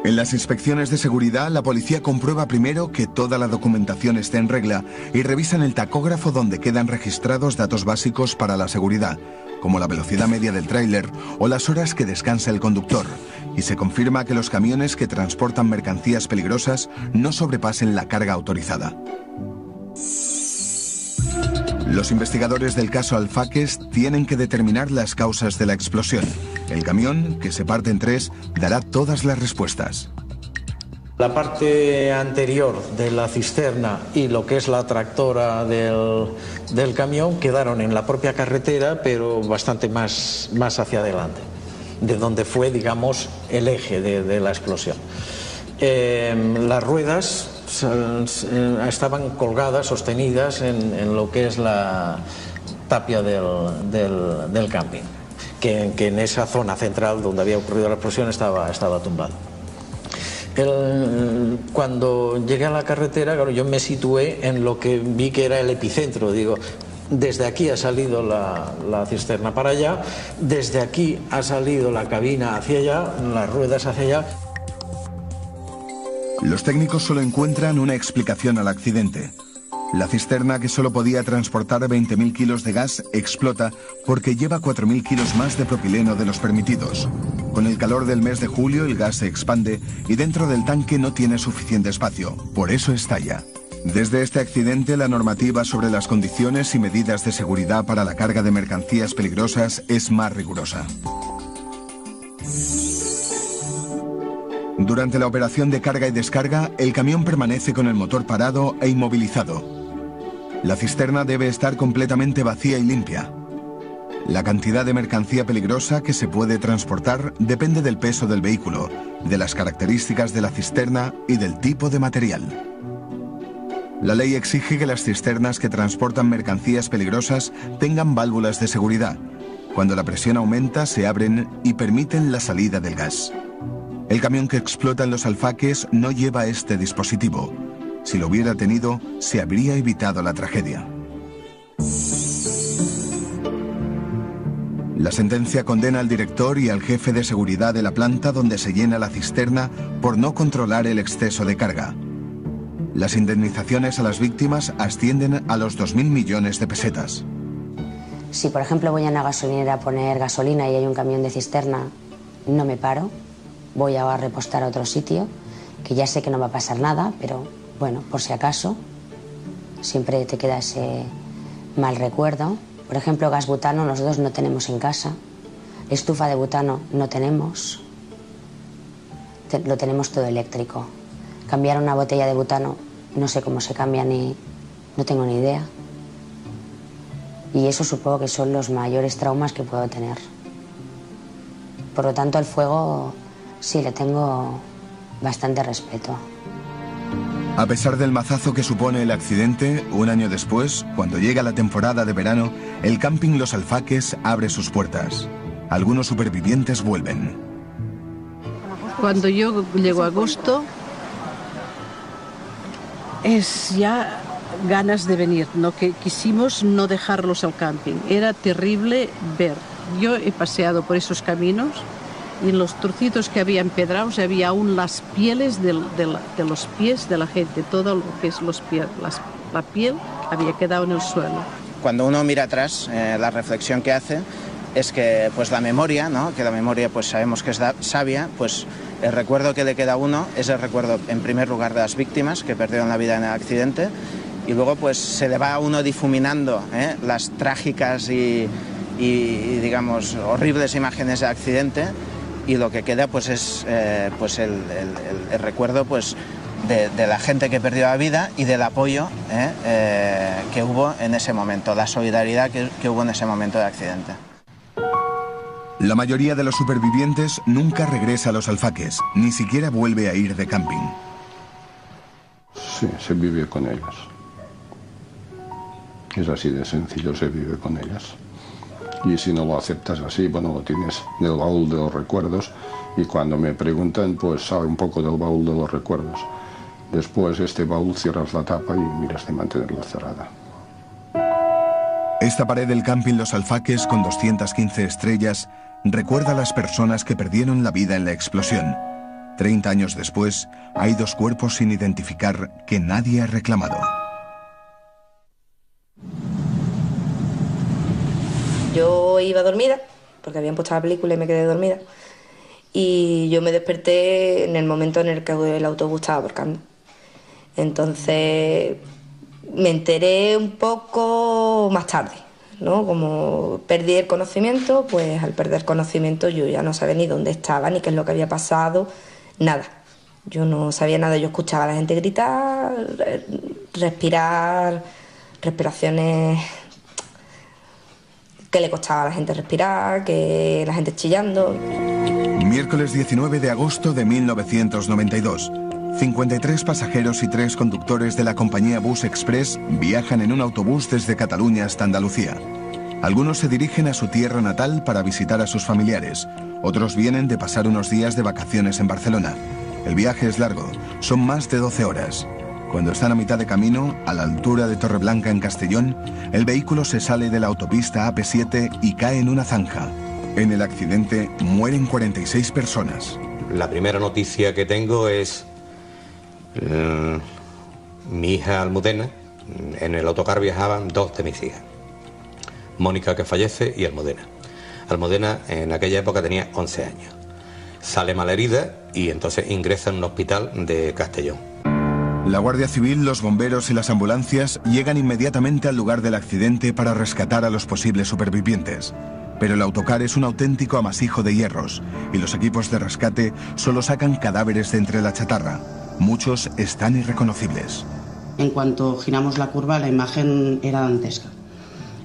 Speaker 1: En las inspecciones de seguridad, la policía comprueba primero que toda la documentación esté en regla y revisan el tacógrafo donde quedan registrados datos básicos para la seguridad, como la velocidad media del tráiler o las horas que descansa el conductor, y se confirma que los camiones que transportan mercancías peligrosas no sobrepasen la carga autorizada. Los investigadores del caso Alfaques tienen que determinar las causas de la explosión. El camión, que se parte en 3, dará todas las respuestas.
Speaker 13: La parte anterior de la cisterna y lo que es la tractora del camión quedaron en la propia carretera, pero bastante más hacia adelante, de donde fue, digamos, el eje de la explosión. Las ruedas estaban colgadas, sostenidas en lo que es la tapia del camping, que en esa zona central donde había ocurrido la explosión estaba tumbado. Cuando llegué a la carretera, claro, yo me situé en lo que vi que era el epicentro. Digo, desde aquí ha salido la cisterna para allá, desde aquí ha salido la cabina hacia allá, las ruedas hacia allá.
Speaker 1: Los técnicos solo encuentran una explicación al accidente. La cisterna, que solo podía transportar 20.000 kilos de gas, explota porque lleva 4.000 kilos más de propileno de los permitidos. Con el calor del mes de julio, el gas se expande y dentro del tanque no tiene suficiente espacio. Por eso estalla. Desde este accidente, la normativa sobre las condiciones y medidas de seguridad para la carga de mercancías peligrosas es más rigurosa. Durante la operación de carga y descarga, el camión permanece con el motor parado e inmovilizado. La cisterna debe estar completamente vacía y limpia. La cantidad de mercancía peligrosa que se puede transportar depende del peso del vehículo, de las características de la cisterna y del tipo de material. La ley exige que las cisternas que transportan mercancías peligrosas tengan válvulas de seguridad. Cuando la presión aumenta, se abren y permiten la salida del gas. El camión que explota en los Alfaques no lleva este dispositivo. Si lo hubiera tenido, se habría evitado la tragedia. La sentencia condena al director y al jefe de seguridad de la planta donde se llena la cisterna por no controlar el exceso de carga. Las indemnizaciones a las víctimas ascienden a los 2.000 millones de pesetas.
Speaker 10: Si por ejemplo voy a una gasolinera a poner gasolina y hay un camión de cisterna, no me paro, voy a repostar a otro sitio, que ya sé que no va a pasar nada, pero bueno, por si acaso, siempre te queda ese mal recuerdo. Por ejemplo, gas butano nosotros no tenemos en casa, estufa de butano no tenemos, lo tenemos todo eléctrico. Cambiar una botella de butano, no sé cómo se cambia no tengo ni idea. Y eso supongo que son los mayores traumas que puedo tener. Por lo tanto, al fuego sí le tengo bastante respeto.
Speaker 1: A pesar del mazazo que supone el accidente, un año después, cuando llega la temporada de verano, el camping Los Alfaques abre sus puertas. Algunos supervivientes vuelven.
Speaker 16: Cuando yo llego a agosto, es ya ganas de venir, ¿no? Que quisimos no dejarlos al camping. Era terrible ver. Yo he paseado por esos caminos y en los trocitos que había empedrados había aún las pieles de los pies de la gente. Todo lo que es los pies, la piel había quedado en el suelo.
Speaker 17: Cuando uno mira atrás, la reflexión que hace es que pues la memoria, ¿no? Que la memoria pues sabemos que es sabia, pues el recuerdo que le queda a uno es el recuerdo en primer lugar de las víctimas que perdieron la vida en el accidente, y luego pues se le va a uno difuminando las trágicas y digamos horribles imágenes de accidente, y lo que queda pues es pues el recuerdo pues de la gente que perdió la vida y del apoyo que hubo en ese momento, la solidaridad que hubo en ese momento de accidente.
Speaker 1: La mayoría de los supervivientes nunca regresa a Los Alfaques, ni siquiera vuelve a ir de camping.
Speaker 9: Sí, se vive con ellas. Es así de sencillo, se vive con ellas. Y si no lo aceptas así, bueno, lo tienes en el baúl de los recuerdos, y cuando me preguntan, pues sabe un poco del baúl de los recuerdos. Después este baúl cierras la tapa y miras de mantenerla cerrada.
Speaker 1: Esta pared del camping Los Alfaques, con 215 estrellas, recuerda a las personas que perdieron la vida en la explosión. 30 años después, hay 2 cuerpos sin identificar que nadie ha reclamado.
Speaker 18: Yo iba dormida, porque habían puesto la película y me quedé dormida. Y yo me desperté en el momento en el que el autobús estaba aparcando. Entonces me enteré un poco más tarde, ¿no? Como perdí el conocimiento, pues al perder conocimiento yo ya no sabía ni dónde estaba, ni qué es lo que había pasado, nada. Yo no sabía nada, yo escuchaba a la gente gritar, respirar, respiraciones que le costaba a la gente respirar, que la gente chillando.
Speaker 1: Miércoles 19 de agosto de 1992. 53 pasajeros y 3 conductores de la compañía Bus Express viajan en un autobús desde Cataluña hasta Andalucía. Algunos se dirigen a su tierra natal para visitar a sus familiares. Otros vienen de pasar unos días de vacaciones en Barcelona. El viaje es largo, son más de 12 horas. Cuando están a mitad de camino, a la altura de Torreblanca en Castellón, el vehículo se sale de la autopista AP7 y cae en una zanja. En el accidente mueren 46 personas.
Speaker 19: La primera noticia que tengo es mi hija Almudena. En el autocar viajaban 2 de mis hijas, Mónica, que fallece, y Almudena. Almudena en aquella época tenía 11 años. Sale malherida y entonces ingresa en un hospital de Castellón.
Speaker 1: La Guardia Civil, los bomberos y las ambulancias llegan inmediatamente al lugar del accidente para rescatar a los posibles supervivientes. Pero el autocar es un auténtico amasijo de hierros y los equipos de rescate solo sacan cadáveres de entre la chatarra. Muchos están irreconocibles.
Speaker 6: En cuanto giramos la curva, la imagen era dantesca.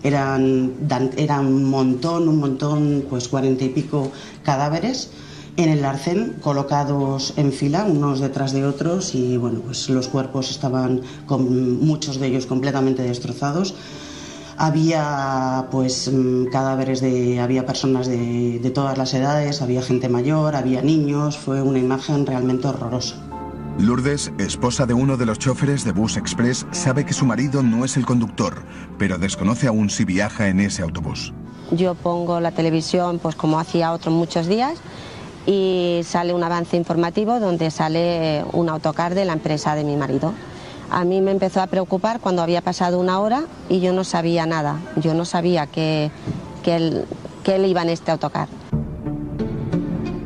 Speaker 6: Era un montón, pues 40 y pico cadáveres en el arcén, colocados en fila, unos detrás de otros, y bueno, pues los cuerpos estaban, muchos de ellos completamente destrozados. Había pues cadáveres había personas de todas las edades, había gente mayor, había niños. Fue una imagen realmente horrorosa.
Speaker 1: Lourdes, esposa de uno de los choferes de Bus Express, sabe que su marido no es el conductor, pero desconoce aún si viaja en ese autobús.
Speaker 20: Yo pongo la televisión, pues como hacía otros muchos días, y sale un avance informativo donde sale un autocar de la empresa de mi marido. A mí me empezó a preocupar cuando había pasado una hora y yo no sabía nada. Yo no sabía que él iba en este autocar.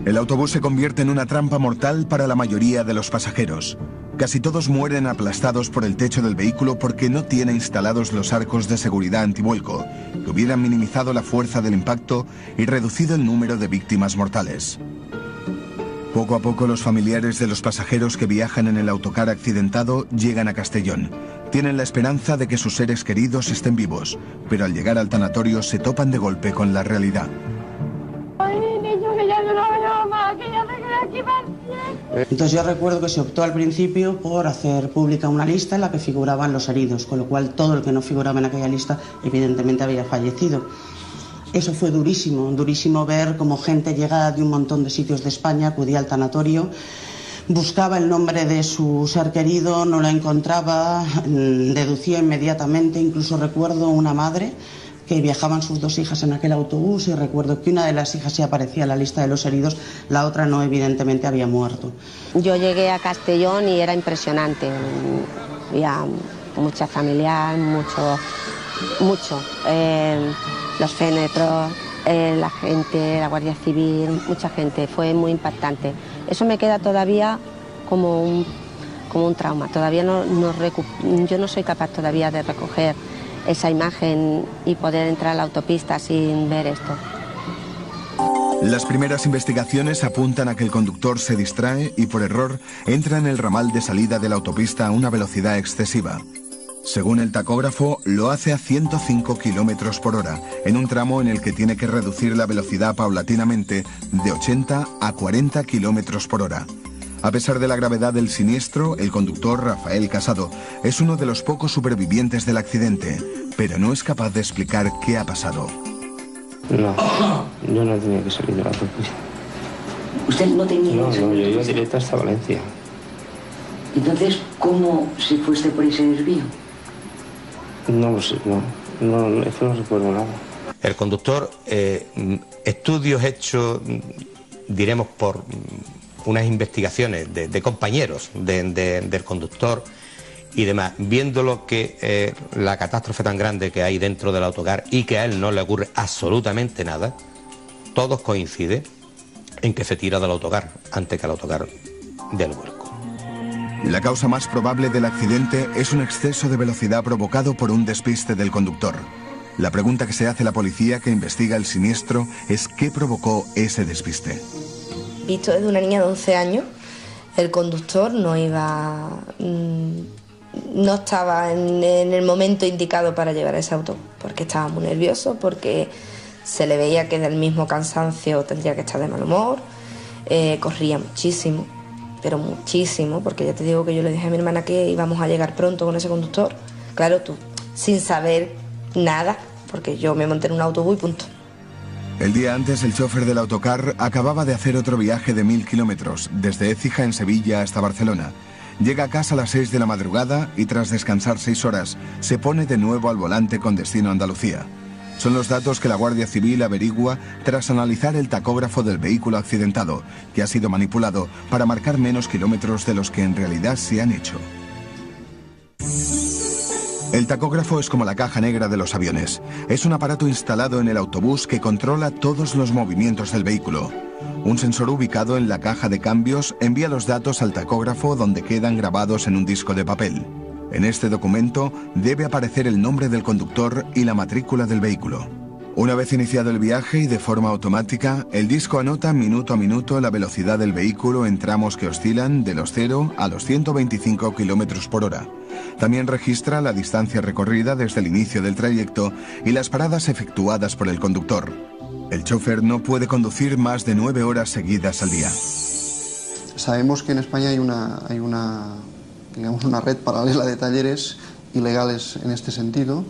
Speaker 1: El autobús se convierte en una trampa mortal para la mayoría de los pasajeros. Casi todos mueren aplastados por el techo del vehículo porque no tiene instalados los arcos de seguridad antivuelco, que hubieran minimizado la fuerza del impacto y reducido el número de víctimas mortales. Poco a poco los familiares de los pasajeros que viajan en el autocar accidentado llegan a Castellón. Tienen la esperanza de que sus seres queridos estén vivos, pero al llegar al tanatorio se topan de golpe con la realidad.
Speaker 6: Entonces yo recuerdo que se optó al principio por hacer pública una lista en la que figuraban los heridos, con lo cual todo el que no figuraba en aquella lista evidentemente había fallecido. Eso fue durísimo, durísimo ver cómo gente llegada de un montón de sitios de España acudía al tanatorio, buscaba el nombre de su ser querido, no lo encontraba, deducía inmediatamente. Incluso recuerdo una madre que viajaban sus dos hijas en aquel autobús y recuerdo que una de las hijas sí aparecía en la lista de los heridos, la otra no, evidentemente había muerto.
Speaker 20: Yo llegué a Castellón y era impresionante. Había mucha familiar, mucho. Los fénetros, la gente, la Guardia Civil, mucha gente. Fue muy impactante. Eso me queda todavía como un trauma. Todavía yo no soy capaz todavía de recoger esa imagen y poder entrar a la autopista sin ver esto.
Speaker 1: Las primeras investigaciones apuntan a que el conductor se distrae y por error entra en el ramal de salida de la autopista a una velocidad excesiva. Según el tacógrafo, lo hace a 105 km por hora, en un tramo en el que tiene que reducir la velocidad paulatinamente de 80 a 40 km por hora. A pesar de la gravedad del siniestro, el conductor Rafael Casado es uno de los pocos supervivientes del accidente, pero no es capaz de explicar qué ha pasado.
Speaker 21: No, yo no tenía que salir de la autopista.
Speaker 22: ¿Usted no tenía
Speaker 21: que salir?
Speaker 22: No,
Speaker 21: yo iba directo hasta Valencia.
Speaker 22: Entonces, ¿cómo se fue usted por ese desvío?
Speaker 21: No lo sé, eso no recuerdo nada.
Speaker 19: El conductor, estudios hechos, diremos, por unas investigaciones de compañeros del conductor y demás, viéndolo que la catástrofe tan grande que hay dentro del autocar y que a él no le ocurre absolutamente nada, todos coinciden en que se tira del autocar antes que el autocar del vuelco.
Speaker 1: La causa más probable del accidente es un exceso de velocidad provocado por un despiste del conductor. La pregunta que se hace la policía que investiga el siniestro es ¿qué provocó ese despiste?
Speaker 18: Visto desde una niña de 11 años, el conductor no estaba en el momento indicado para llevar ese auto, porque estaba muy nervioso, porque se le veía que del mismo cansancio tendría que estar de mal humor, corría muchísimo, pero muchísimo, porque ya te digo que yo le dije a mi hermana que íbamos a llegar pronto con ese conductor. Claro, tú, sin saber nada, porque yo me monté en un autobús y punto.
Speaker 1: El día antes, el chofer del autocar acababa de hacer otro viaje de 1000 kilómetros, desde Écija en Sevilla hasta Barcelona. Llega a casa a las 6 de la madrugada y tras descansar 6 horas, se pone de nuevo al volante con destino a Andalucía. Son los datos que la Guardia Civil averigua tras analizar el tacógrafo del vehículo accidentado, que ha sido manipulado para marcar menos kilómetros de los que en realidad se han hecho. El tacógrafo es como la caja negra de los aviones. Es un aparato instalado en el autobús que controla todos los movimientos del vehículo. Un sensor ubicado en la caja de cambios envía los datos al tacógrafo donde quedan grabados en un disco de papel. En este documento debe aparecer el nombre del conductor y la matrícula del vehículo. Una vez iniciado el viaje y de forma automática, el disco anota minuto a minuto la velocidad del vehículo en tramos que oscilan de los 0 a los 125 km por hora. También registra la distancia recorrida desde el inicio del trayecto y las paradas efectuadas por el conductor. El chofer no puede conducir más de 9 horas seguidas al día.
Speaker 23: Sabemos que en España hay una red paralela de talleres ilegales en este sentido,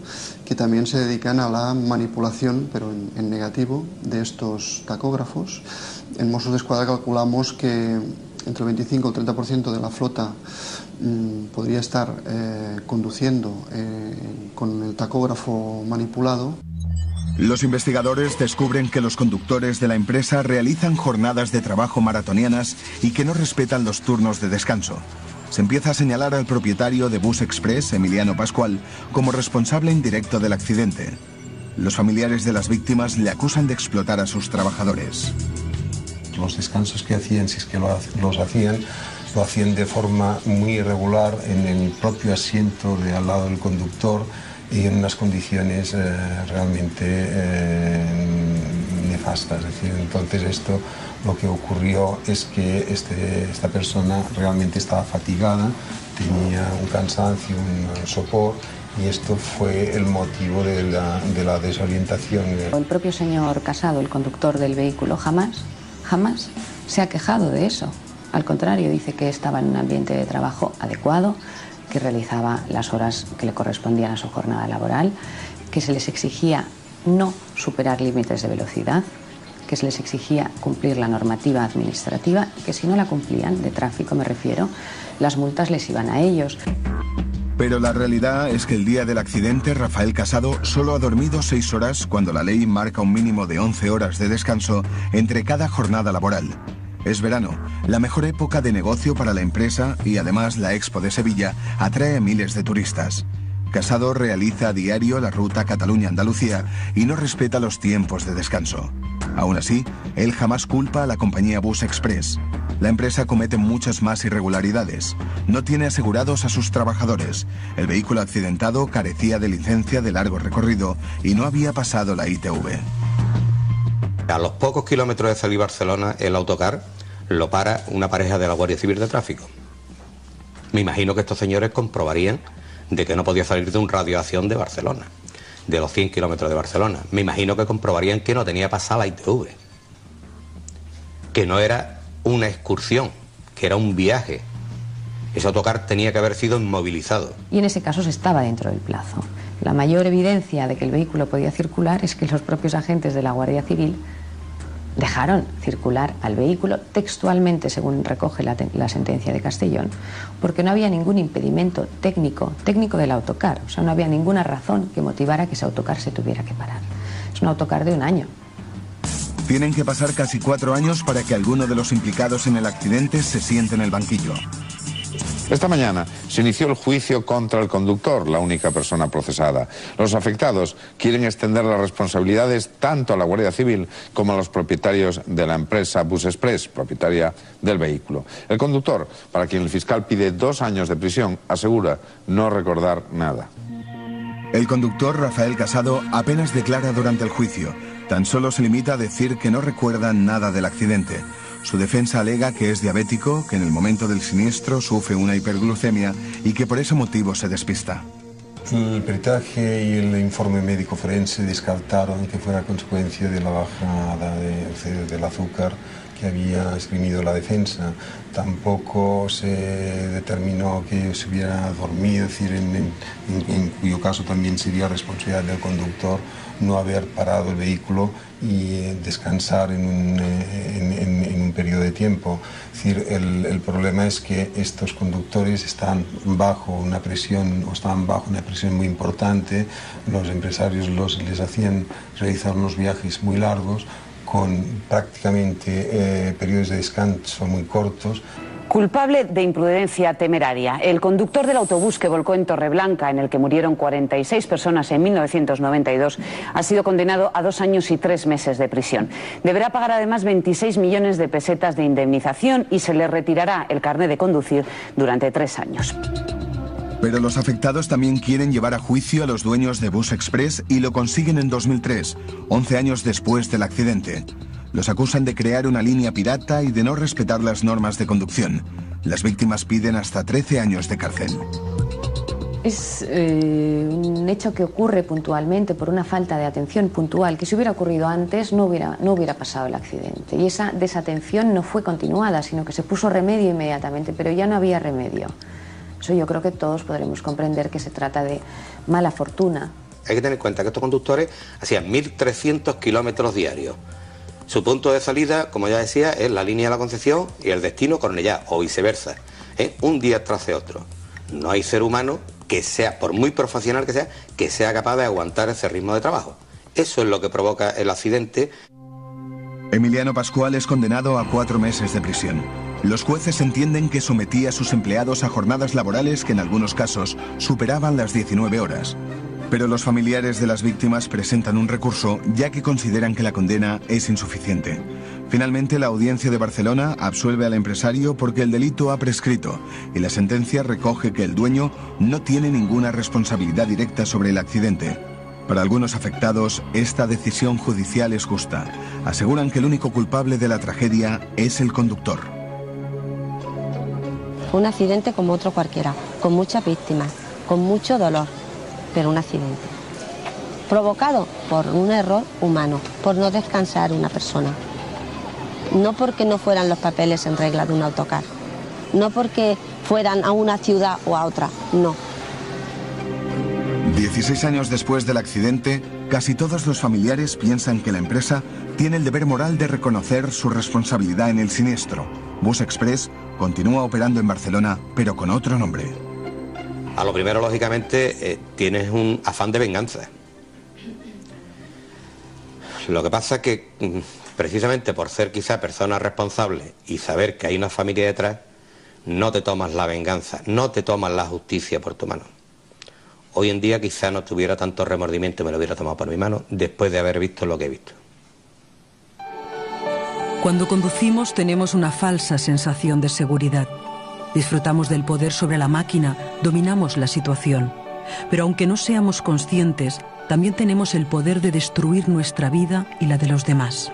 Speaker 23: que también se dedican a la manipulación, pero en negativo, de estos tacógrafos. En Mossos d'Esquadra calculamos que entre el 25 y el 30% de la flota podría estar conduciendo con el tacógrafo manipulado.
Speaker 1: Los investigadores descubren que los conductores de la empresa realizan jornadas de trabajo maratonianas y que no respetan los turnos de descanso. se empieza a señalar al propietario de Bus Express, Emiliano Pascual, como responsable indirecto del accidente. Los familiares de las víctimas le acusan de explotar a sus trabajadores.
Speaker 2: Los descansos que hacían, si es que los hacían, lo hacían de forma muy irregular en el propio asiento de al lado del conductor y en unas condiciones realmente nefastas. Es decir, entonces esto lo que ocurrió es que esta persona realmente estaba fatigada, tenía un cansancio, un sopor, y esto fue el motivo de la desorientación.
Speaker 3: El propio señor Casado, el conductor del vehículo, jamás se ha quejado de eso. Al contrario, dice que estaba en un ambiente de trabajo adecuado, que realizaba las horas que le correspondían a su jornada laboral, que se les exigía no superar límites de velocidad, que se les exigía cumplir la normativa administrativa y que si no la cumplían, de tráfico me refiero, las multas les iban a ellos.
Speaker 1: Pero la realidad es que el día del accidente Rafael Casado solo ha dormido 6 horas cuando la ley marca un mínimo de 11 horas de descanso entre cada jornada laboral. Es verano, la mejor época de negocio para la empresa y además la Expo de Sevilla atrae a miles de turistas. Casado realiza a diario la ruta Cataluña-Andalucía y no respeta los tiempos de descanso. Aún así, él jamás culpa a la compañía Bus Express. La empresa comete muchas más irregularidades. No tiene asegurados a sus trabajadores. El vehículo accidentado carecía de licencia de largo recorrido y no había pasado la ITV.
Speaker 19: A los pocos kilómetros de salir Barcelona, el autocar lo para una pareja de la Guardia Civil de Tráfico. Me imagino que estos señores comprobarían de que no podía salir de un radio de acción de Barcelona, de los 100 kilómetros de Barcelona. Me imagino que comprobarían que no tenía pasada la ITV, que no era una excursión, que era un viaje. Ese autocar tenía que haber sido inmovilizado.
Speaker 3: Y en ese caso se estaba dentro del plazo. La mayor evidencia de que el vehículo podía circular es que los propios agentes de la Guardia Civil dejaron circular al vehículo textualmente, según recoge la sentencia de Castellón, porque no había ningún impedimento técnico del autocar. O sea, no había ninguna razón que motivara que ese autocar se tuviera que parar. Es un autocar de 1 año.
Speaker 1: Tienen que pasar casi 4 años para que alguno de los implicados en el accidente se siente en el banquillo.
Speaker 4: Esta mañana se inició el juicio contra el conductor, la única persona procesada. Los afectados quieren extender las responsabilidades tanto a la Guardia Civil como a los propietarios de la empresa Bus Express, propietaria del vehículo. El conductor, para quien el fiscal pide 2 años de prisión, asegura no recordar nada.
Speaker 1: El conductor, Rafael Casado, apenas declara durante el juicio. Tan solo se limita a decir que no recuerda nada del accidente. Su defensa alega que es diabético, que en el momento del siniestro sufre una hiperglucemia y que por ese motivo se despista.
Speaker 2: El peritaje y el informe médico forense descartaron que fuera consecuencia de la bajada del azúcar que había exprimido la defensa. Tampoco se determinó que se hubiera dormido, es decir, en cuyo caso también sería responsabilidad del conductor no haber parado el vehículo y descansar en un periodo de tiempo. Es decir, el problema es que estos conductores están bajo una presión muy importante. Los empresarios les hacían realizar unos viajes muy largos con prácticamente periodos de descanso muy cortos.
Speaker 24: Culpable de imprudencia temeraria. El conductor del autobús que volcó en Torreblanca, en el que murieron 46 personas en 1992, ha sido condenado a 2 años y 3 meses de prisión. Deberá pagar además 26 millones de pesetas de indemnización y se le retirará el carné de conducir durante 3 años.
Speaker 1: Pero los afectados también quieren llevar a juicio a los dueños de Bus Express y lo consiguen en 2003, 11 años después del accidente. Los acusan de crear una línea pirata y de no respetar las normas de conducción. Las víctimas piden hasta 13 años de cárcel.
Speaker 3: Es un hecho que ocurre puntualmente por una falta de atención puntual, que si hubiera ocurrido antes no hubiera pasado el accidente. Y esa desatención no fue continuada, sino que se puso remedio inmediatamente, pero ya no había remedio. Eso yo creo que todos podremos comprender que se trata de mala fortuna.
Speaker 19: Hay que tener en cuenta que estos conductores hacían 1.300 kilómetros diarios. Su punto de salida, como ya decía, es la línea de la Concepción y el destino Cornellá, o viceversa, un día tras de otro. No hay ser humano que sea, por muy profesional que sea capaz de aguantar ese ritmo de trabajo. Eso es lo que provoca el accidente.
Speaker 1: Emiliano Pascual es condenado a 4 meses de prisión. Los jueces entienden que sometía a sus empleados a jornadas laborales que en algunos casos superaban las 19 horas. Pero los familiares de las víctimas presentan un recurso ya que consideran que la condena es insuficiente. Finalmente, la Audiencia de Barcelona absuelve al empresario porque el delito ha prescrito y la sentencia recoge que el dueño no tiene ninguna responsabilidad directa sobre el accidente. Para algunos afectados, esta decisión judicial es justa. Aseguran que el único culpable de la tragedia es el conductor.
Speaker 20: Fue un accidente como otro cualquiera, con muchas víctimas, con mucho dolor, pero un accidente. Provocado por un error humano, por no descansar una persona. No porque no fueran los papeles en regla de un autocar, no porque fueran a una ciudad o a otra, no.
Speaker 1: 16 años después del accidente, casi todos los familiares piensan que la empresa tiene el deber moral de reconocer su responsabilidad en el siniestro. Bus Express continúa operando en Barcelona, pero con otro nombre.
Speaker 19: A lo primero, lógicamente, tienes un afán de venganza. Lo que pasa es que, precisamente por ser quizá persona responsable y saber que hay una familia detrás, no te tomas la venganza, no te tomas la justicia por tu mano. Hoy en día quizá no tuviera tanto remordimiento y me lo hubiera tomado por mi mano después de haber visto lo que he visto.
Speaker 5: Cuando conducimos tenemos una falsa sensación de seguridad. Disfrutamos del poder sobre la máquina, dominamos la situación. Pero aunque no seamos conscientes, también tenemos el poder de destruir nuestra vida y la de los demás.